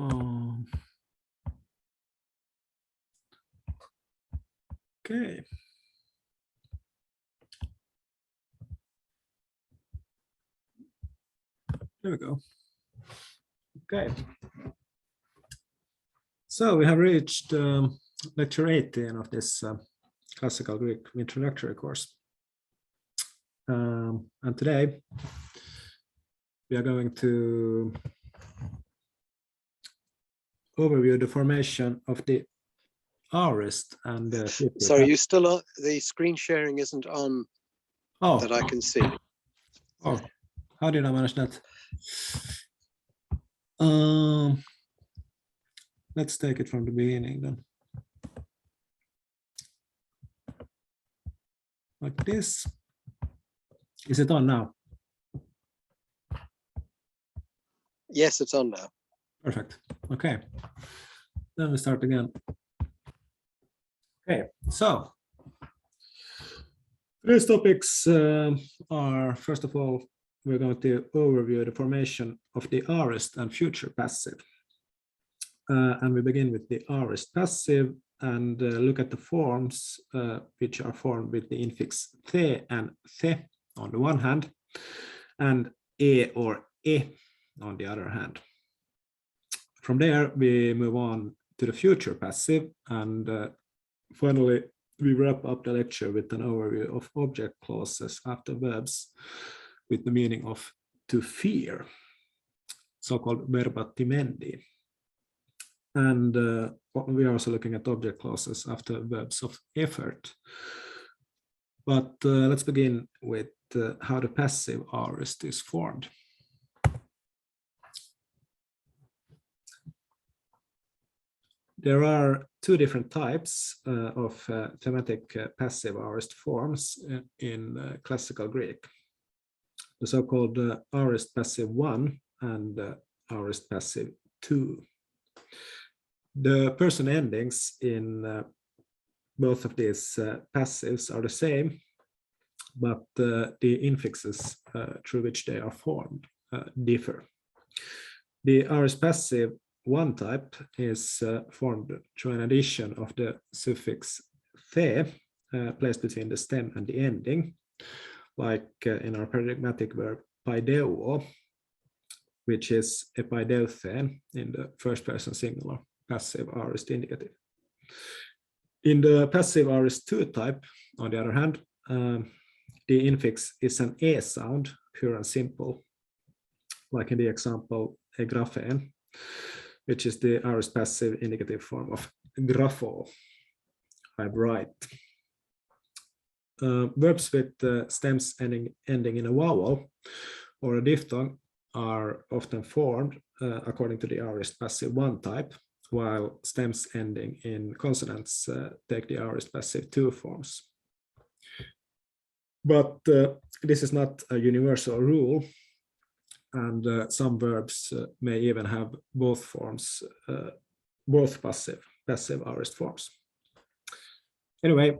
Okay. There we go. Okay. So we have reached lecture 18 of this classical Greek introductory course. And today we are going to overview the formation of the aorist and the sorry, you still on? The screen sharing isn't on that I can see. Oh, how did I manage that? Let's take it from the beginning then. Like this. Is it on now? Yes, it's on now. Perfect. Okay. Then we start again. Okay, so today's topics are, first of all, we're going to overview the formation of the aorist and future passive. And we begin with the aorist passive and look at the forms which are formed with the infix the and the on the one hand, and e or e on the other hand. From there, we move on to the future passive, and finally, we wrap up the lecture with an overview of object clauses after verbs with the meaning of to fear, so-called verba timendi. And we are also looking at object clauses after verbs of effort. But let's begin with how the passive aorist is formed. There are two different types of thematic passive aorist forms in classical Greek. The so-called aorist passive 1 and aorist passive 2. The person endings in both of these passives are the same, but the infixes through which they are formed differ. The aorist passive 1 type is formed through an addition of the suffix the placed between the stem and the ending, like in our paradigmatic verb paideuo, which is epaideuthen in the first person singular passive aorist indicative. In the passive aorist 2 type, on the other hand, the infix is an e sound, pure and simple, like in the example egraphen, which is the aorist passive indicative form of grapho, I write. Verbs with stems ending in a vowel or a diphthong are often formed according to the aorist passive 1 type, while stems ending in consonants take the aorist passive 2 forms. But this is not a universal rule, and some verbs may even have both forms, both passive aorist forms. Anyway,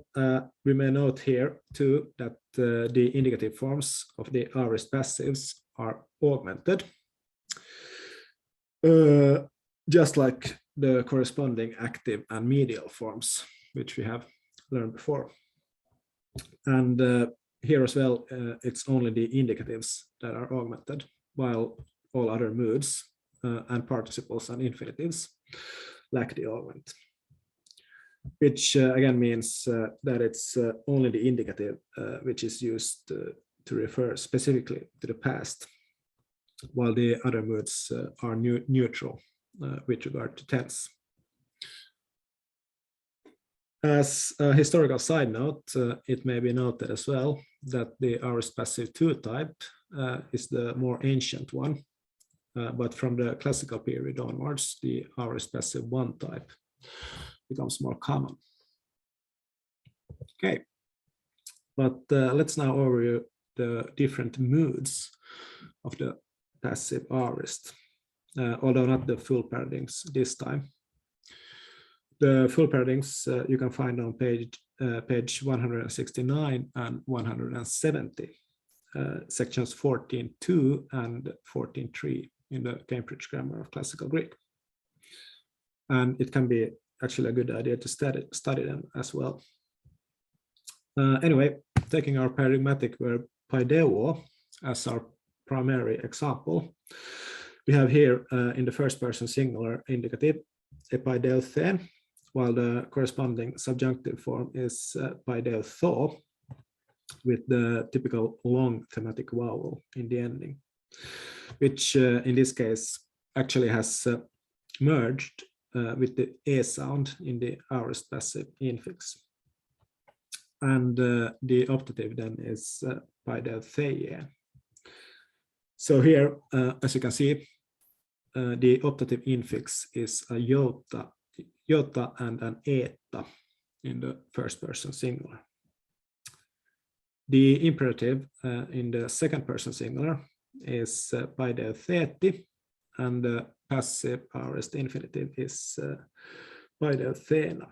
we may note here too that the indicative forms of the aorist passives are augmented, just like the corresponding active and medial forms, which we have learned before. And here as well, it's only the indicatives that are augmented, while all other moods and participles and infinitives lack the augment, which again means that it's only the indicative which is used to refer specifically to the past, while the other moods are neutral with regard to tense. As a historical side note, it may be noted as well that the aorist passive 2 type is the more ancient one, but from the classical period onwards, the aorist passive 1 type becomes more common. Okay, but let's now overview the different moods of the passive aorist, although not the full paradigms this time. The full paradigms you can find on page 169 and 170, sections 14.2 and 14.3 in the Cambridge Grammar of Classical Greek. and it can be actually a good idea to study them as well. Anyway, taking our paradigmatic verb paideuo as our primary example, we have here in the first person singular indicative epaideuthe, while the corresponding subjunctive form is paideutho, with the typical long thematic vowel in the ending, which in this case actually has merged with the e sound in the aorist passive infix. And the optative then is paideutheie. So here, as you can see, the optative infix is a iota and an eta in the first person singular. The imperative in the second person singular is paideutheti, and the passive aorist infinitive is paideutheni.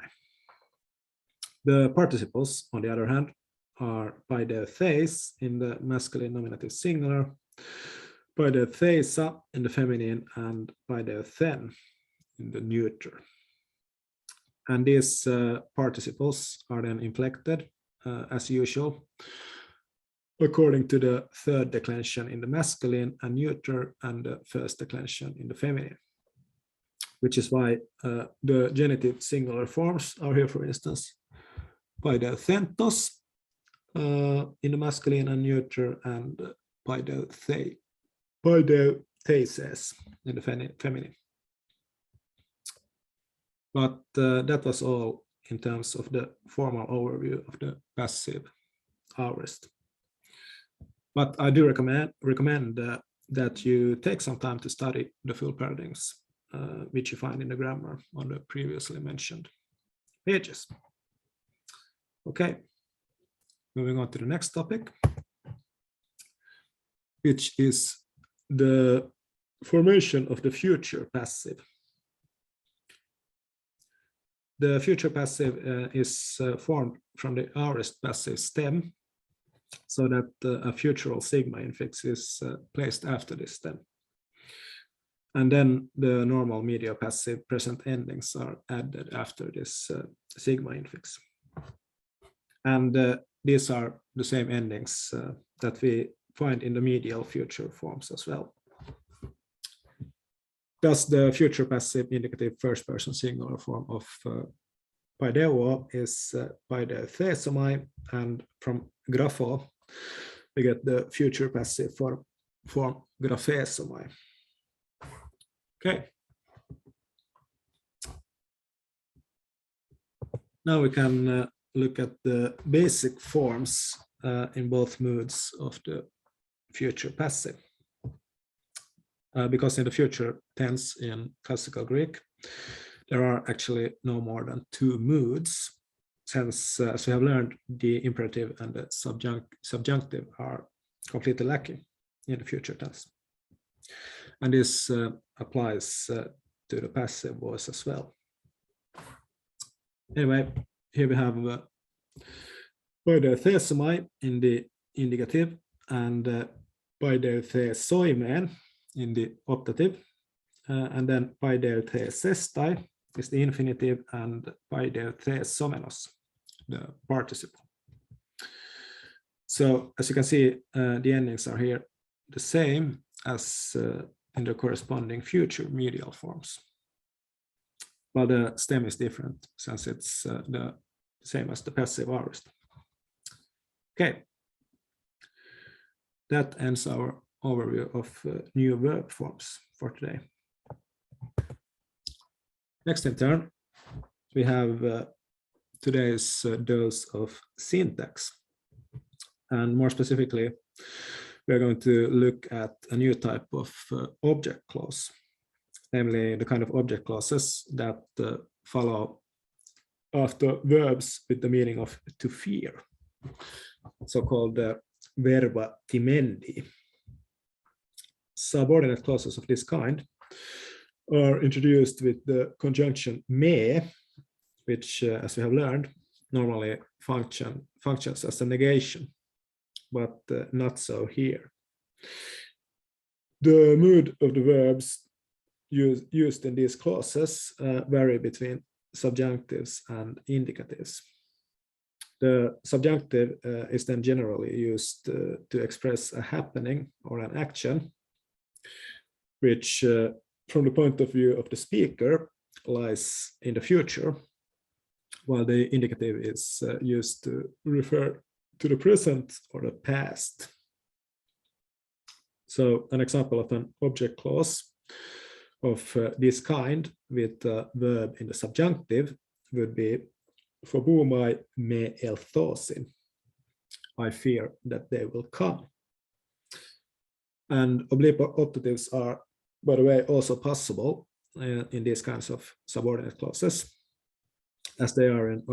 The participles, on the other hand, are paideutheis in the masculine nominative singular, paideutheisa in the feminine, and paideuthen in the neuter. And these participles are then inflected as usual, according to the third declension in the masculine and neuter and the first declension in the feminine, which is why the genitive singular forms are here, for instance, paideutentos in the masculine and neuter, and paideuteises in the feminine. But that was all in terms of the formal overview of the passive aorist. But I do recommend that you take some time to study the full paradigms, which you find in the grammar on the previously mentioned pages. Okay, moving on to the next topic, which is the formation of the future passive. The future passive is formed from the aorist passive stem, so that a futural sigma infix is placed after this stem. And then the normal medial passive present endings are added after this sigma infix. And these are the same endings that we find in the medial future forms as well. Thus, the future passive indicative first person singular form of paideuo is paideuthesomai, and from grapho we get the future passive form graphesomai. Okay. Now we can look at the basic forms in both moods of the future passive. Because in the future tense in classical Greek, there are actually no more than two moods, since, as we have learned, the imperative and the subjunctive are completely lacking in the future tense. And this applies to the passive voice as well. Anyway, here we have paideuthesomai in the indicative and paideuthesoimen in the optative, and then paideuthesestai is the infinitive, and paideuthesomenos the participle. So as you can see, the endings are here the same as in the corresponding future medial forms, while the stem is different since it's the same as the passive aorist. Okay, that ends our overview of new verb forms for today. Next in turn, we have today's dose of syntax. And more specifically, we are going to look at a new type of object clause, namely the kind of object clauses that follow after verbs with the meaning of to fear, so-called verba timendi. Subordinate clauses of this kind are introduced with the conjunction me, which, as we have learned, normally functions as a negation, but not so here. The mood of the verbs used in these clauses vary between subjunctives and indicatives. The subjunctive is then generally used to express a happening or an action, which from the point of view of the speaker lies in the future, while the indicative is used to refer to the present or the past. So an example of an object clause of this kind with a verb in the subjunctive would be phobomai me elthosin. I fear that they will come. And oblique optatives are, by the way, also possible in these kinds of subordinate clauses, as they are in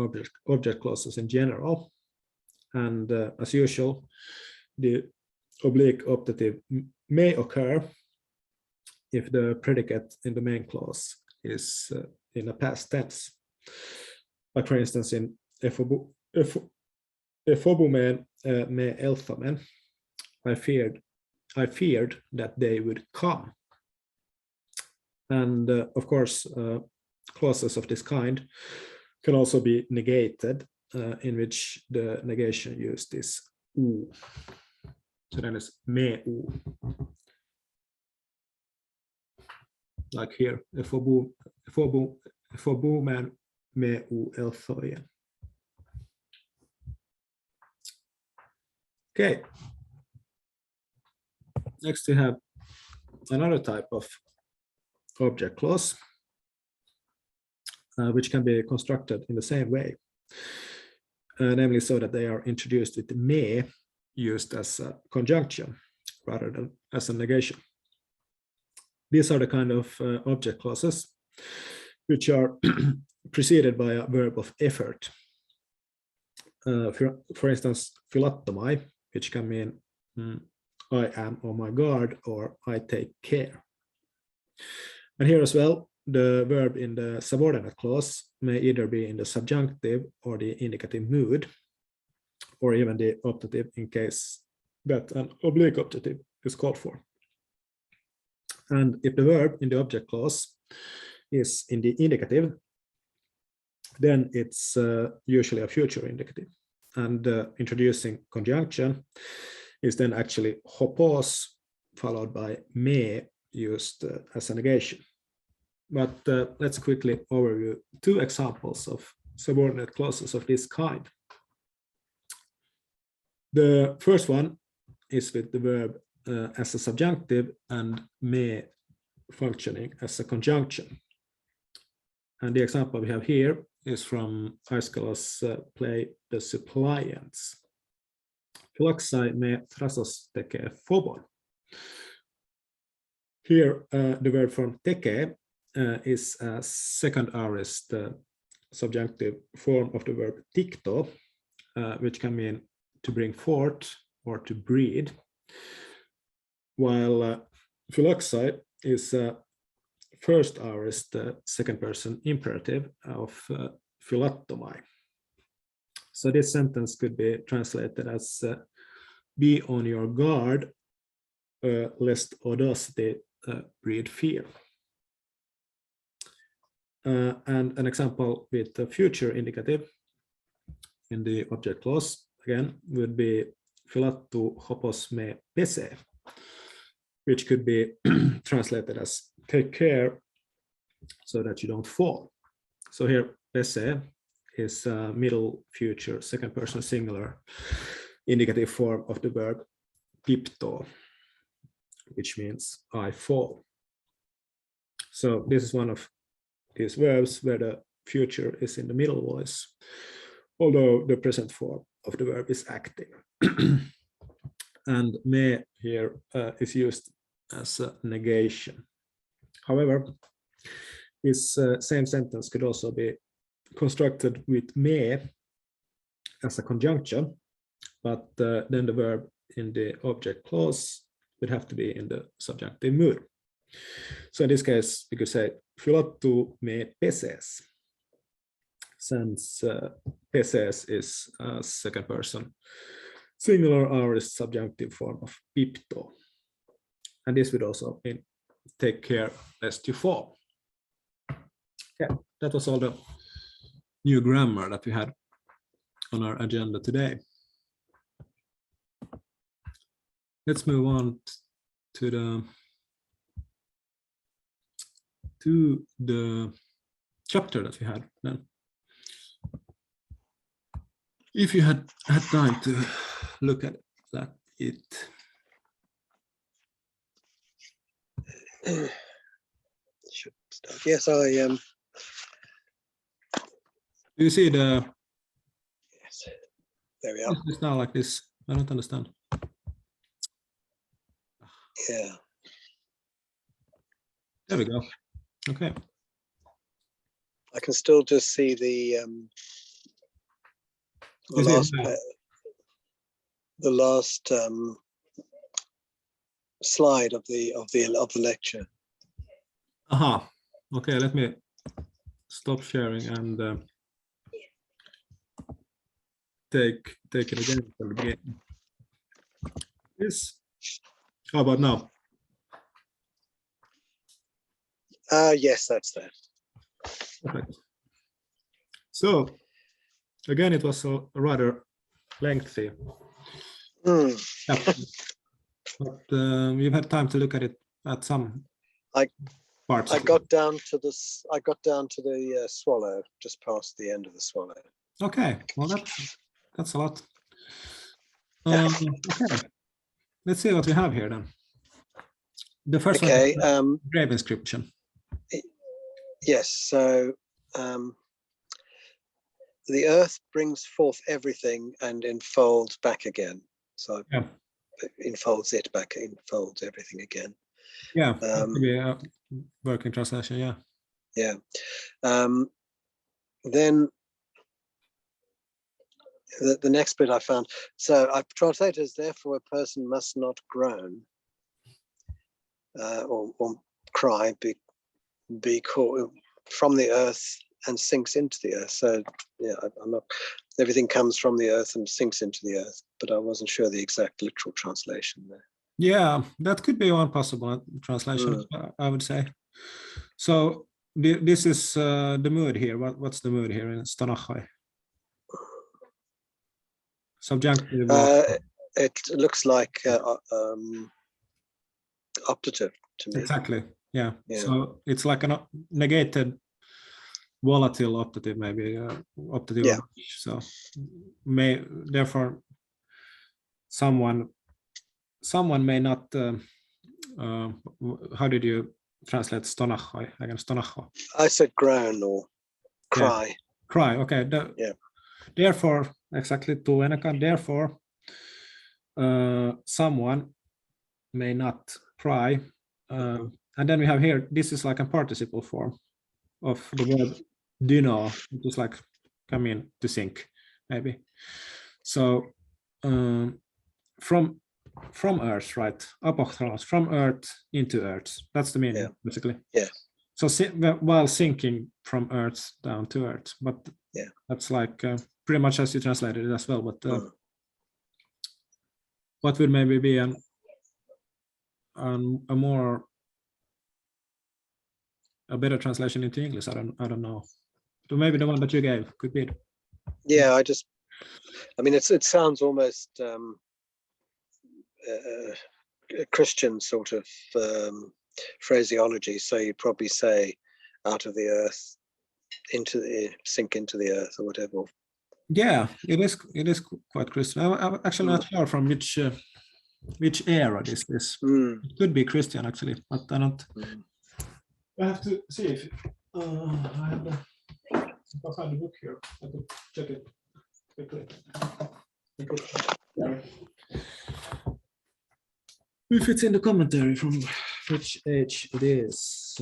object clauses in general. And as usual, the oblique optative may occur if the predicate in the main clause is in a past tense. Like for instance, in ephobumen me elthomen, I feared that they would come. And of course, clauses of this kind can also be negated, in which the negation used is u. So then it's me u. Like here, ephobumen me u elthoien. Okay. Next, we have another type of object clause, which can be constructed in the same way, namely so that they are introduced with the me used as a conjunction rather than as a negation. These are the kind of object clauses which are preceded by a verb of effort. For instance, philattomai, which can mean I am on my guard or I take care. And here as well, the verb in the subordinate clause may either be in the subjunctive or the indicative mood, or even the optative in case that an oblique optative is called for. And if the verb in the object clause is in the indicative, then it's usually a future indicative. And introducing conjunction is then actually hopos followed by me used as a negation. But let's quickly overview two examples of subordinate clauses of this kind. The first one is with the verb as a subjunctive and me functioning as a conjunction. And the example we have here is from Aiskala's play The Suppliants. Philaxai me thrasos tekee phobon. Here, the verb form tekee is a second aorist subjunctive form of the verb tikto, which can mean to bring forth or to breed, while philaxai is a first aorist second person imperative of philattomai. So this sentence could be translated as be on your guard lest audacity breed fear. And an example with the future indicative in the object clause again would be philattu hopos me pese, which could be translated as take care so that you don't fall. So here pese is a middle future second person singular indicative form of the verb pipto, which means I fall. So this is one of these verbs where the future is in the middle voice, although the present form of the verb is active. And me here is used as a negation. However, this same sentence could also be constructed with me as a conjunction, but then the verb in the object clause would have to be in the subjunctive mood. So in this case, we could say philattu me peses, since peses is a second person singular aorist subjunctive form of pipto. And this would also mean take care lest you fall. Okay, that was all the new grammar that we had on our agenda today. Let's move on to the chapter that we had then. If you had time to look at it. Should start. Yes, I am. Do you see the? Yes, there we are. It's now like this. I don't understand. Yeah. There we go. Okay. I can still just see the last slide of the lecture. Aha. Okay, let me stop sharing and take it again from the beginning. This. How about now? Yes, that's there. Perfect. So again, it was a rather lengthy chapter, but you've had time to look at it at some parts. I got down to this. I got down to the swallow, just past the end of the swallow. Okay, well that's a lot. Okay, let's see what we have here then. The first one is grave inscription. Yes, so the earth brings forth everything and enfolds back again. So yeah. Enfolds it back, enfolds everything again. Yeah, that could be a working translation, yeah. Yeah. Then the next bit I found, so I've translated as therefore a person must not groan or cry, be caught from the earth and sinks into the earth. So yeah, I'm not, everything comes from the earth and sinks into the earth, but I wasn't sure the exact literal translation there. Yeah, that could be one possible translation, I would say. So this is the mood here. What's the mood here in Stanachai? Subjunctive. It looks like optative to me. Exactly. Yeah. So it's like a negated volatile optative, maybe optative. Yeah. So therefore someone may not. How did you translate stonachoi again? Stonacho. I said groan or cry. Yeah. Cry. Okay. Yeah. Therefore, exactly to Enaka. Therefore, someone may not cry. And then we have here, this is like a participle form of the word dyno, which is like come in to sink, maybe. So from earth, right? Apochthalos, from earth into earth. That's the meaning, basically. Yeah. So while sinking from earth down to earth, but that's like pretty much as you translated it as well. But what would maybe be a better translation into English? I don't know. So maybe the one that you gave could be. Yeah, I mean, it sounds almost a Christian sort of phraseology. So you'd probably say, out of the earth, sink into the earth, or whatever. Yeah, it is quite Christian. I'm actually not sure from which era this is. It could be Christian actually, but I don't. I have to see if I have if I find the book here. I could check it quickly. If it's in the commentary from which age it is.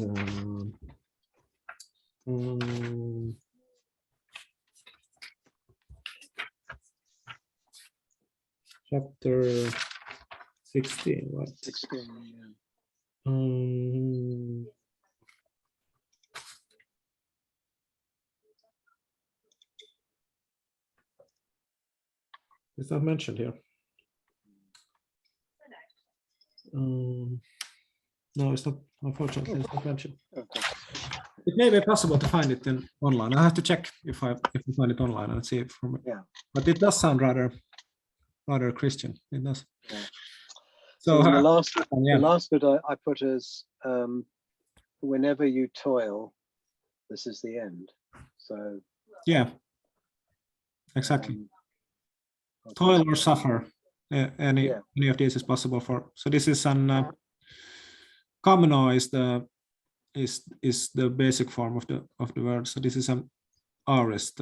Chapter 16, right? 16, yeah. It's not mentioned here. No, it's not unfortunately. It's not mentioned. Okay. It may be possible to find it in online. I have to check if I find it online and see it from. Yeah. But it does sound rather Christian. It does. Yeah. So So the yeah. last bit I put as whenever you toil, this is the end. So Yeah. Exactly. Toil or suffer. Any of these is possible for. So this is an kamino is the basic form of the word. So this is an aorist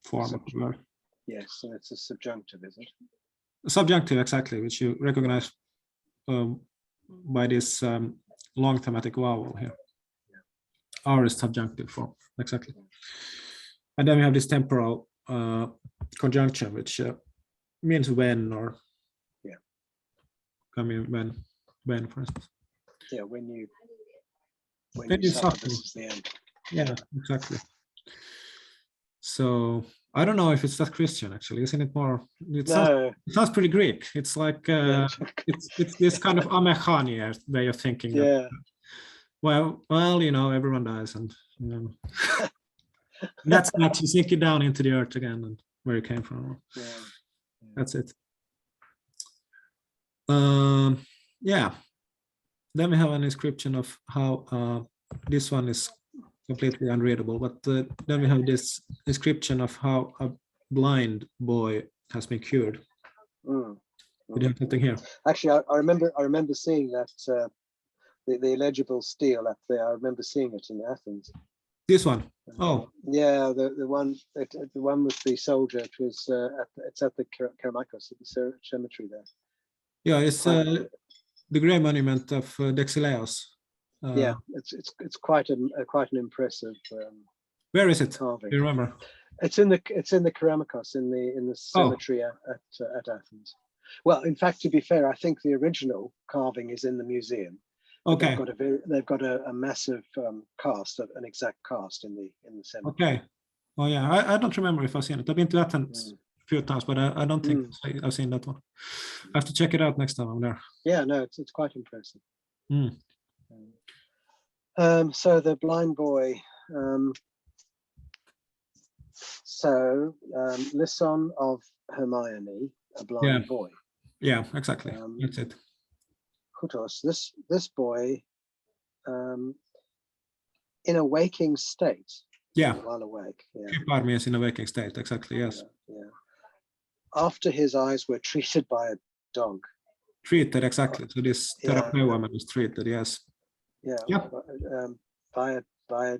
form of the word. Yes, so it's a subjunctive, is it? Subjunctive, exactly, which you recognize by this long thematic vowel here. Aorist subjunctive form, exactly. And then we have this temporal conjunction, which means when, or I mean when, for instance. Yeah, when you suffer, this is the end. Yeah, exactly. So I don't know if it's that Christian, actually. Isn't it more? It sounds pretty Greek. It's like it's this kind of Americania way of thinking. Yeah. Well, everyone dies, and that's not to sink it down into the earth again, and where it came from. Yeah. That's it. Yeah. Then we have an description of how this one is completely unreadable, but then we have this description of how a blind boy has been cured. We have something here. Actually, I remember seeing that the illegible stele up there. I remember seeing it in Athens. This one. Oh. Yeah, the one with the soldier. It was it's at the Keramakos, at the cemetery there. Yeah, it's the grey monument of Dexileos. Yeah, it's quite an impressive. Where is it? Carving. Do you remember? It's in the Keramakos in the cemetery at Athens. Well, in fact, to be fair, I think the original carving is in the museum. Okay. They've got a massive cast, an exact cast in the cemetery. Okay. Oh yeah, I don't remember if I've seen it. I've been to Athens a few times, but I don't think I've seen that one. I have to check it out next time I'm there. Yeah, no, it's quite impressive. Mm. So the blind boy. Lisson of Hermione, a blind boy. Yeah, exactly. That's it. Kutos, this boy, in a waking state. Yeah. While awake. Yeah. Army is in a waking state. Exactly. Yes. Yeah. After his eyes were treated by a dog. Treated, exactly. So this therapy woman is treated. Yes. Yeah. Yeah. By a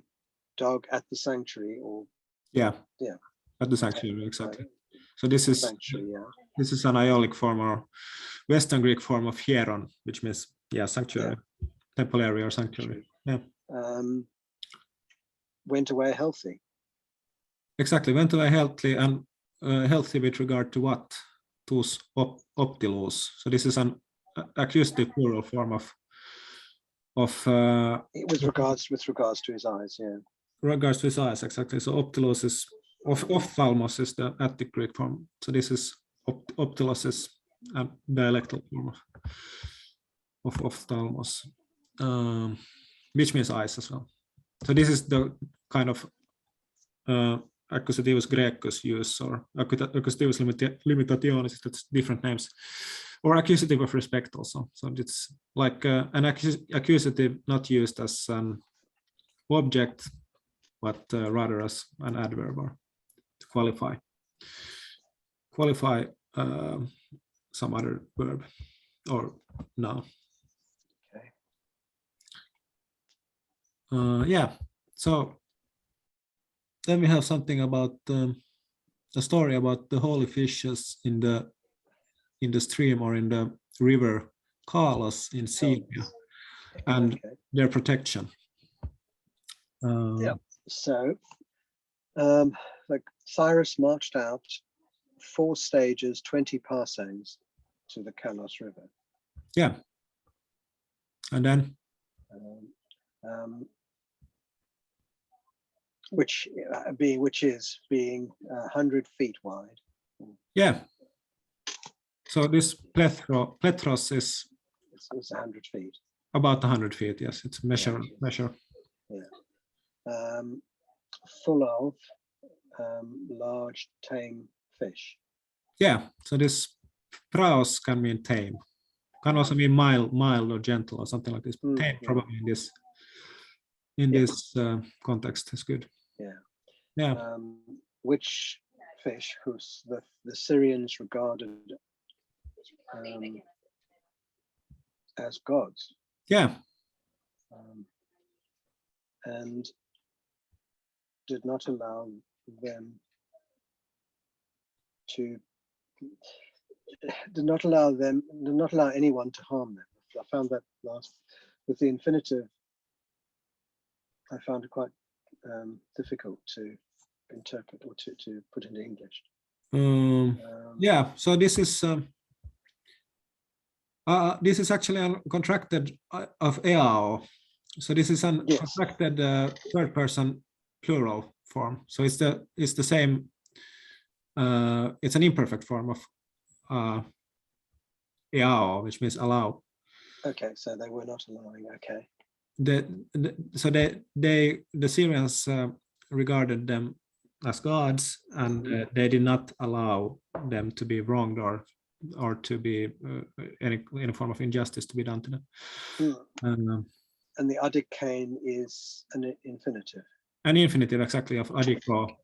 dog at the sanctuary, or. Yeah. At the sanctuary, exactly. So this is this is an Iolic form or Western Greek form of hieron, which means sanctuary, temple area or sanctuary. Yeah. Went away healthy. Exactly, went away healthy, and healthy with regard to what? Tus optilos. So this is an accusative plural form of. It was with regards to his eyes. Yeah. Regards to his eyes, exactly. So optilos is ophthalmos is the Attic Greek form. So this is optilos is a dialectal form of ophthalmos, which means eyes as well. So this is the kind of accusativus Graecus use, or accusativus limitationis, that's different names, or accusative of respect also. So it's like an accusative not used as an object, but rather as an adverb, or to qualify some other verb or noun. Okay. So then we have something about a story about the holy fishes in the stream or in the river Kalos in Syria and their protection. So like Cyrus marched out 4 stages, 20 parsecs to the Kalos River. Yeah. And then? Which is being 100 feet wide. Yeah. So this plethros is 100 feet. About 100 feet, yes. It's measure. Full of large tame fish. Yeah, so this praos can mean tame. Can also mean mild or gentle or something like this. Tame probably in this context is good. Yeah. Which fish whose the Syrians regarded as gods. Yeah. And did not allow them to did not allow anyone to harm them. I found that last with the infinitive. I found it quite difficult to interpret or to put into English. Yeah, so this is actually contracted of eao. So this is an contracted third person plural form. So it's the same. It's an imperfect form of eao, which means allow. Okay, so they were not allowing. Okay. So the Syrians regarded them as gods, and they did not allow them to be wronged or to be any form of injustice to be done to them. And the adikain is an infinitive. An infinitive, exactly, of adiko,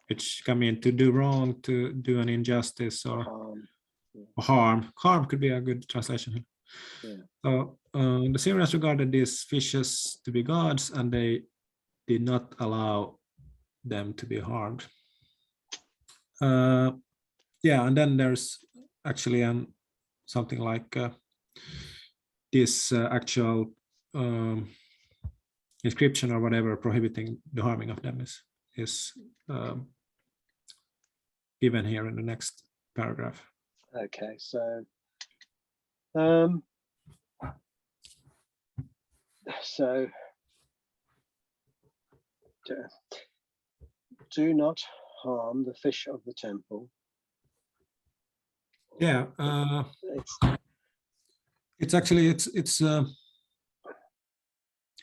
which can mean to do wrong, to do an injustice, or harm. Harm could be a good translation here. Yeah. So the Syrians regarded these fishes to be gods, and they did not allow them to be harmed. Yeah, and then there's actually something like this actual inscription or whatever prohibiting the harming of them is given here in the next paragraph. Okay, so do not harm the fish of the temple. Yeah, it's actually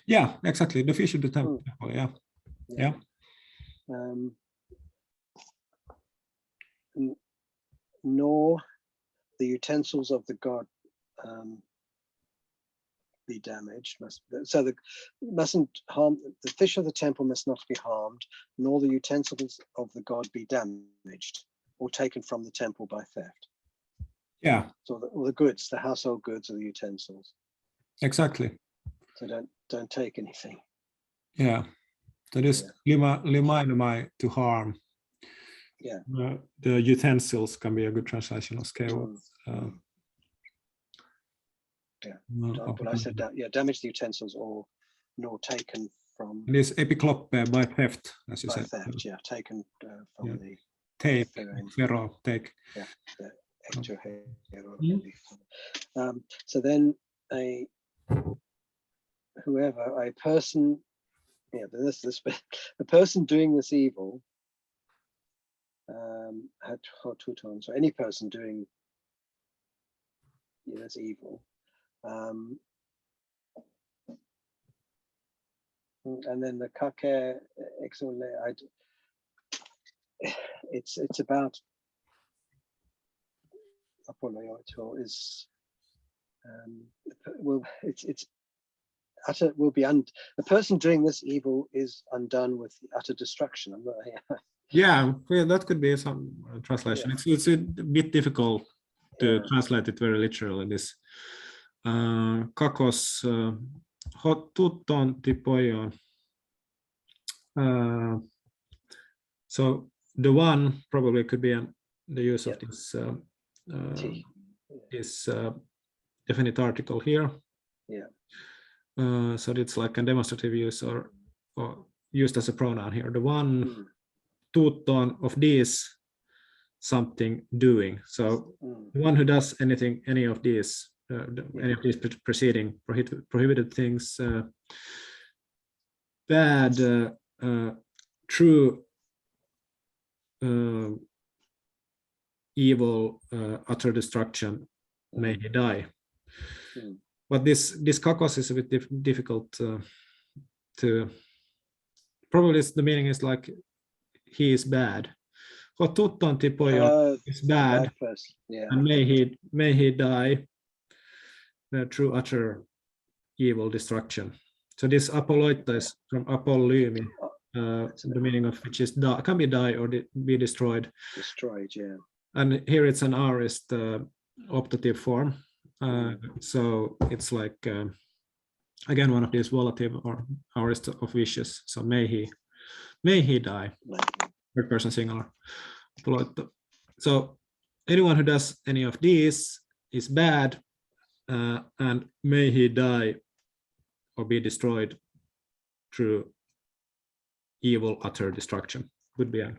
yeah, exactly, the fish of the temple. Yeah. Nor the utensils of the god be damaged. Mustn't harm the fish of the temple must not be harmed, nor the utensils of the god be damaged or taken from the temple by theft. Yeah. So the goods, the household goods, or the utensils. Exactly. So don't take anything. Yeah. So this limai to harm. Yeah. The utensils can be a good translation of scale. But I said that. Yeah, damage the utensils or nor taken from. This epikloppe by theft, as you said. Theft, yeah, taken from the take. Pharaoh, take. Yeah. So then a person, a person doing this evil had two times. So any person doing this evil, and then the kake exole, it's about Apollo is it's utter will be the person doing this evil is undone with utter destruction. Yeah, that could be some translation. Yeah. It's a bit difficult to translate it very literally. This kakos hotuton tipoion. So the one probably could be the use of this definite article here. Yeah. So it's like a demonstrative use or used as a pronoun here. The one tuton of these something doing. So the one who does any of these preceding prohibited things, bad, true, evil, utter destruction, may he die. but this kakos is a bit difficult to. Probably the meaning is like he is bad. Hotuttanti pojon is bad, yeah. and may he die through utter evil destruction. So this apoloita is from apollymi, the meaning of which is can be die or be destroyed. Destroyed, yeah. And here it's an aorist optative form. So it's like again one of these volative or aorist of vicious. So may he die. Third person singular. So anyone who does any of these is bad, and may he die or be destroyed through evil utter destruction. Would be a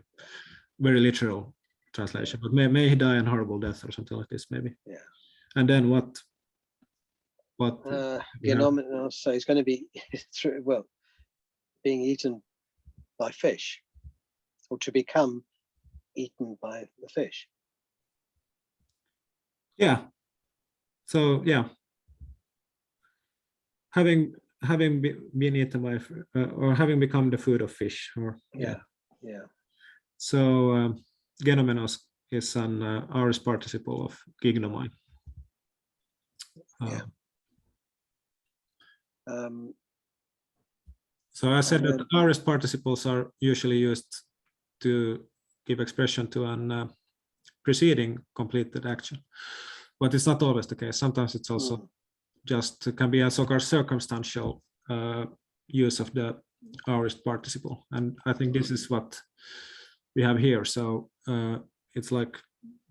very literal translation, but may he die in horrible death or something like this, maybe. Yeah. And then what so he's going to be being eaten by fish, or to become eaten by the fish. Yeah. So yeah, having been eaten by or having become the food of fish, or Yeah. So genomenos is an aorist participle of gignomai. So I said that aorist participles are usually used to give expression to an preceding completed action, but it's not always the case. Sometimes it's also just can be a so-called circumstantial use of the aorist participle, and I think this is what we have here. So it's like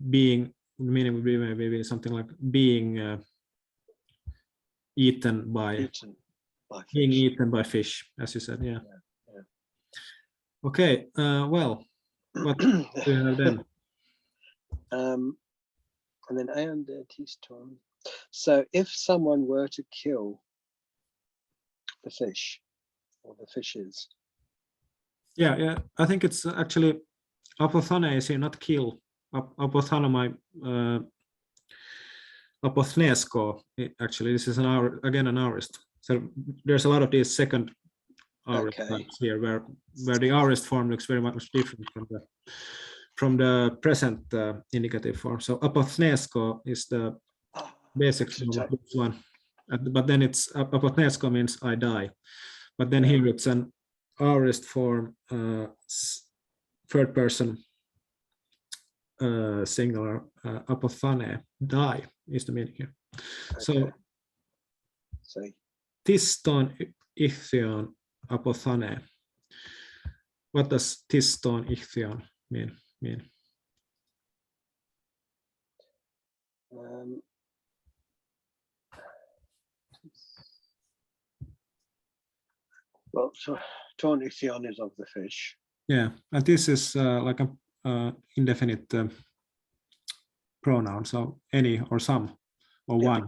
being, meaning would be maybe something like being eaten by fish, as you said. Yeah. Okay. Well, what do you have then? And then and Tiston. So if someone were to kill the fish or the fishes. Yeah. I think it's actually apothane is here, not kill. Apothanomai apothnesko. Actually, this is an aorist. So there's a lot of these second aorist types here, where the aorist form looks very much different from the present indicative form. So apothnesko is the basic form of this one, but then it's apothnesko means I die, but then here it's an aorist form, third person singular, apothane, die is the meaning here. So tiston ichthion apothane. What does tiston ichthion mean? Well, so ton ichthion is of the fish. Yeah, and this is like a indefinite pronoun, so any or some or one.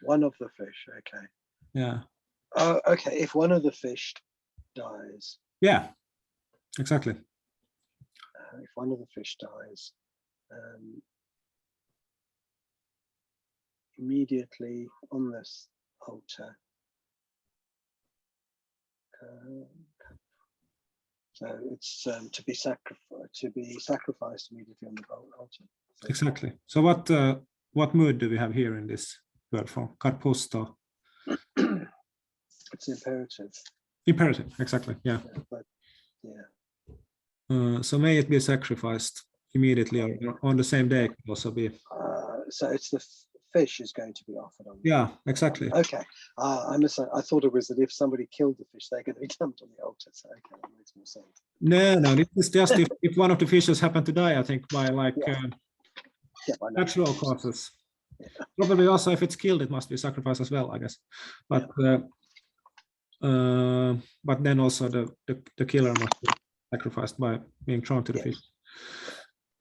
One of the fish. Okay. Yeah. Okay. If one of the fish dies. Yeah. Exactly. If one of the fish dies, immediately on this altar. So it's to be sacrificed immediately on the altar. So exactly. So what mood do we have here in this verb form? Karpusto. It's imperative. Imperative, exactly. Yeah. So may it be sacrificed immediately or on the same day could also be. So it's the fish is going to be offered on. Yeah, exactly. Okay. I thought it was that if somebody killed the fish, they're going to be dumped on the altar. So okay, that makes more sense. No. This is just if one of the fishes happen to die, I think by like by natural causes. Yeah. Probably also if it's killed, it must be sacrificed as well, I guess. But but then also the killer must be sacrificed by being thrown to the fish.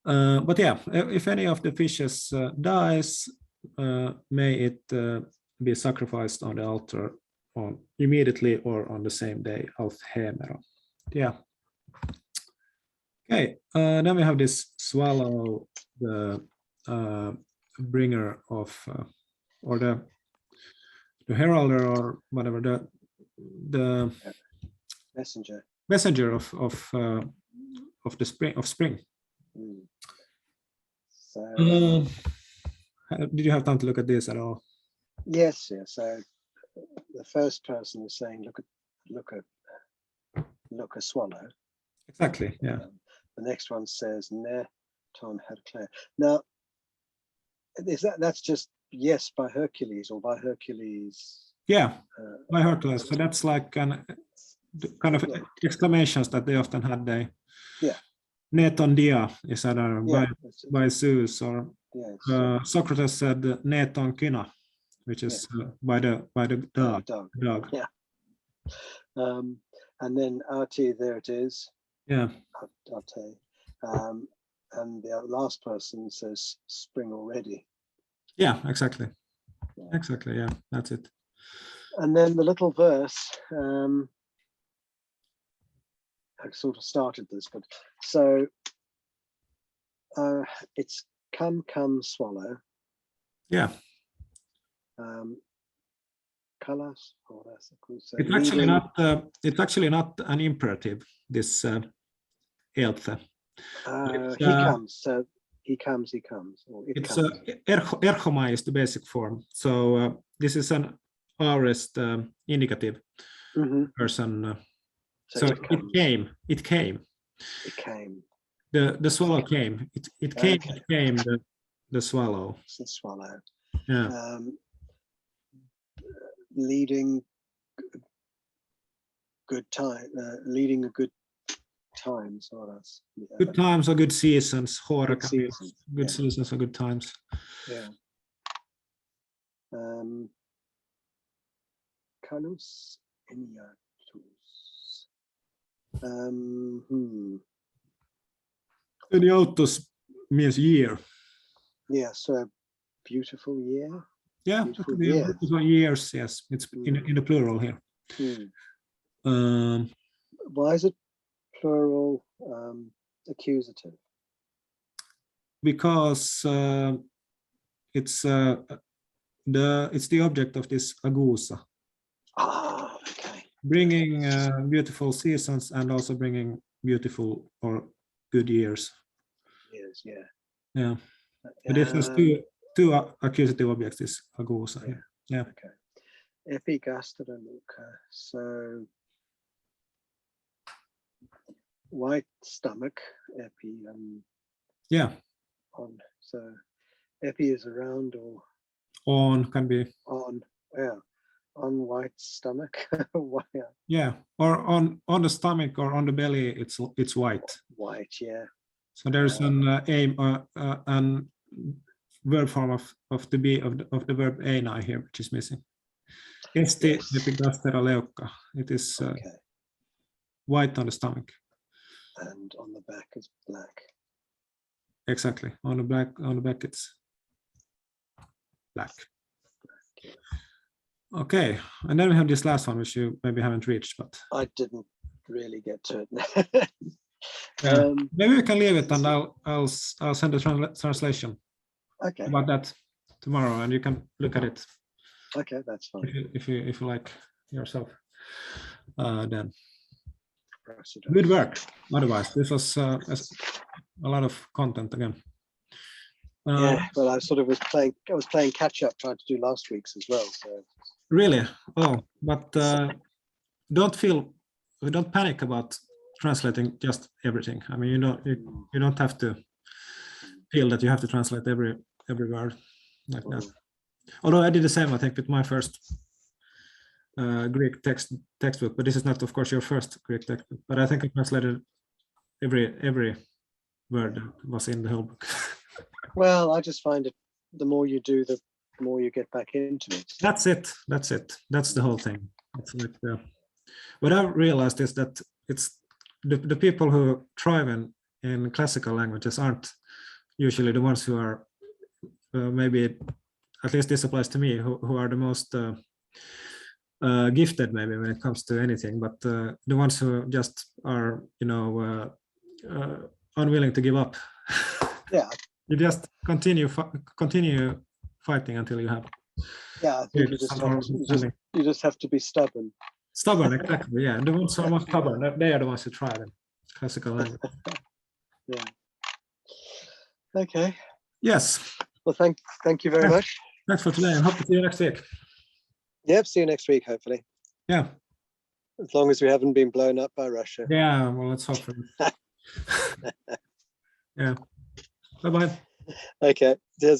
But yeah, if any of the fishes dies, may it be sacrificed on the altar on immediately or on the same day. Yeah. Okay. Then we have this swallow, the bringer of or the the heralder or whatever, the messenger of the spring. Mm. So did you have time to look at this at all? yes. So the first person is saying, look a swallow. Exactly. Yeah. The next one says ne ton Hercule. Now, that's just yes by Hercules or by Hercules? Yeah, by Hercules. So that's like an kind of exclamations that they often had. Ne ton dia is either by Zeus, or Socrates said ne ton kina, which is by the dog. Yeah. And then Arti, there it is. Yeah. Arte. And the last person says spring already. Yeah, exactly. Yeah. Exactly. Yeah, that's it. And then the little verse, I sort of started this, but so it's come swallow. Yeah. Kalas. It's actually not an imperative. This elthe. He comes. So he comes. Or it's comes. Erchomai is the basic form. So this is an aorist indicative person. So it came. The swallow came. It came. Okay. It came. The swallow. It's the swallow. Yeah. Leading good time. Leading a good times, or that's good times or good seasons. Good seasons. Good seasons or good times. Yeah. Canus eniatus. Eniatus means year. Yeah, so beautiful year. Yeah, beautiful years. Yes, it's in the plural here. Why is it plural accusative? Because it's the object of this agusa. Ah, okay. Bringing beautiful seasons and also bringing beautiful or good years. Years, yeah. Yeah. But this has two accusative objects. Is agusa. Yeah. Okay. Epigastronuka. So white stomach. Epi. Yeah. On. So epi is around or. On can be. On. Yeah. On white stomach. Yeah, or on the stomach or on the belly, it's white. White, yeah. So there's an verb form of the verb eina here, which is missing. Esti epigastera leuka. It is white on the stomach. And on the back is black. Exactly. On the back it's black. Okay, and then we have this last one, which you maybe haven't reached, but I didn't really get to it. Maybe we can leave it, and I'll send a translation. Okay. About that tomorrow, and you can look at it. Okay, that's fine. If you like yourself, then. Good work. Otherwise, this was a lot of content again. Yeah, well, I was playing catch up, trying to do last week's as well. So. Really? Oh, but don't panic about translating just everything. I mean, you don't have to feel that you have to translate every word like that. Although I did the same, I think, with my first Greek textbook, but this is not, of course, your first Greek textbook. But I think I translated every word that was in the whole book. Well, I just find it, the more you do, the more you get back into it. That's it. That's the whole thing. It's like what I've realized is that it's the people who thrive in classical languages aren't usually the ones who are maybe, at least this applies to me, who are the most gifted maybe when it comes to anything, but the ones who just are, unwilling to give up. Yeah. You just continue fighting until you have. Yeah, I think you just have to be stubborn. Stubborn, exactly. Yeah, the ones who are more stubborn, they are the ones who try the classical language. Yeah. Okay. Yes. Well, thank you very much. Thanks for today, and hope to see you next week. Yep. See you next week, hopefully. Yeah. As long as we haven't been blown up by Russia. Yeah. Well, let's hope for it. Yeah. Bye-bye. Okay. Cheers.